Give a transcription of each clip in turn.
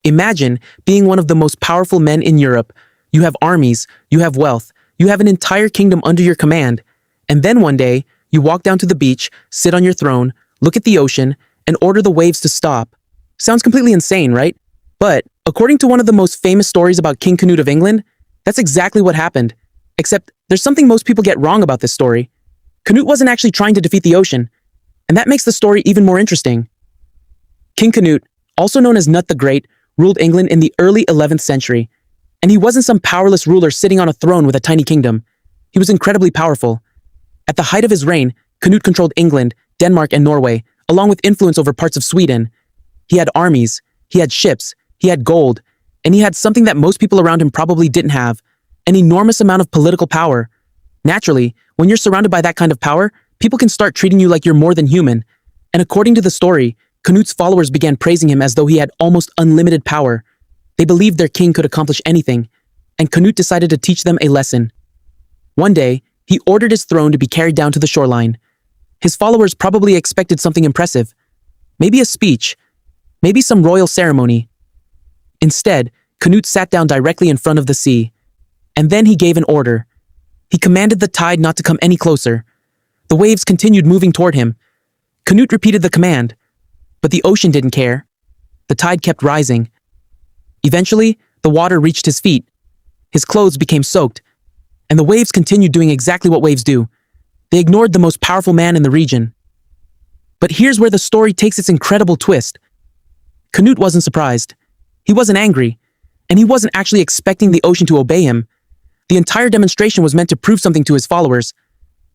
Imagine being one of the most powerful men in Europe. You have armies, you have wealth, you have an entire kingdom under your command. And then one day, you walk down to the beach, sit on your throne, look at the ocean, and order the waves to stop. Sounds completely insane, right? But, according to one of the most famous stories about King Canute of England, that's exactly what happened. Except, there's something most people get wrong about this story. Canute wasn't actually trying to defeat the ocean, and that makes the story even more interesting. King Canute, also known as Nut the Great, ruled England in the early 11th century, and he wasn't some powerless ruler sitting on a throne with a tiny kingdom. He was incredibly powerful. At the height of his reign, Canute controlled England, Denmark, and Norway, along with influence over parts of Sweden. He had armies, he had ships, he had gold, and he had something that most people around him probably didn't have, an enormous amount of political power. Naturally, when you're surrounded by that kind of power, people can start treating you like you're more than human. And according to the story, Canute's followers began praising him as though he had almost unlimited power. They believed their king could accomplish anything, and Canute decided to teach them a lesson. One day, he ordered his throne to be carried down to the shoreline. His followers probably expected something impressive. Maybe a speech, maybe some royal ceremony. Instead, Canute sat down directly in front of the sea. And then he gave an order. He commanded the tide not to come any closer. The waves continued moving toward him. Canute repeated the command, but the ocean didn't care. The tide kept rising. Eventually, the water reached his feet. His clothes became soaked, and the waves continued doing exactly what waves do. They ignored the most powerful man in the region. But here's where the story takes its incredible twist. Canute wasn't surprised. He wasn't angry, and he wasn't actually expecting the ocean to obey him. The entire demonstration was meant to prove something to his followers.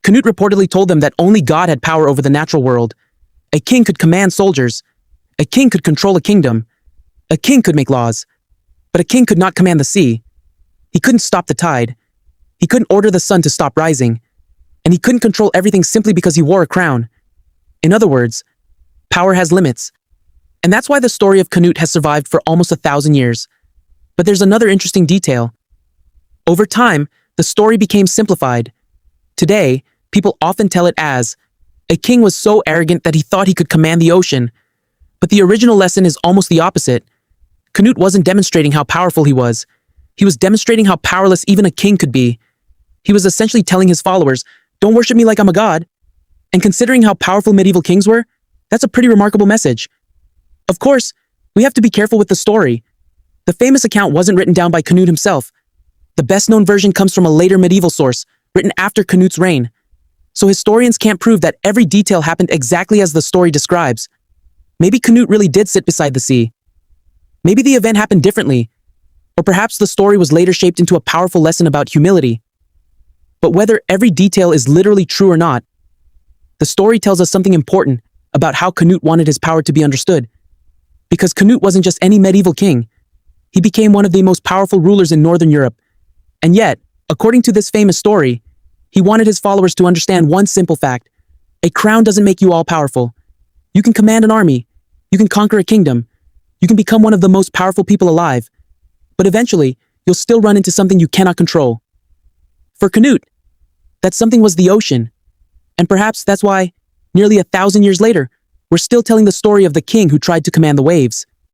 Canute reportedly told them that only God had power over the natural world. A king could command soldiers. A king could control a kingdom. A king could make laws. But a king could not command the sea. He couldn't stop the tide. He couldn't order the sun to stop rising. And he couldn't control everything simply because he wore a crown. In other words, power has limits. And that's why the story of Canute has survived for almost 1,000 years. But there's another interesting detail. Over time, the story became simplified. Today, people often tell it as, a king was so arrogant that he thought he could command the ocean. But the original lesson is almost the opposite. Canute wasn't demonstrating how powerful he was. He was demonstrating how powerless even a king could be. He was essentially telling his followers, don't worship me like I'm a god. And considering how powerful medieval kings were, that's a pretty remarkable message. Of course, we have to be careful with the story. The famous account wasn't written down by Canute himself. The best-known version comes from a later medieval source, written after Canute's reign. So historians can't prove that every detail happened exactly as the story describes. Maybe Canute really did sit beside the sea. Maybe the event happened differently. Or perhaps the story was later shaped into a powerful lesson about humility. But whether every detail is literally true or not, the story tells us something important about how Canute wanted his power to be understood. Because Canute wasn't just any medieval king. He became one of the most powerful rulers in Northern Europe. And yet, according to this famous story, he wanted his followers to understand one simple fact. A crown doesn't make you all-powerful. You can command an army. You can conquer a kingdom. You can become one of the most powerful people alive. But eventually, you'll still run into something you cannot control. For Canute, that something was the ocean. And perhaps that's why, nearly 1,000 years later, we're still telling the story of the king who tried to command the waves.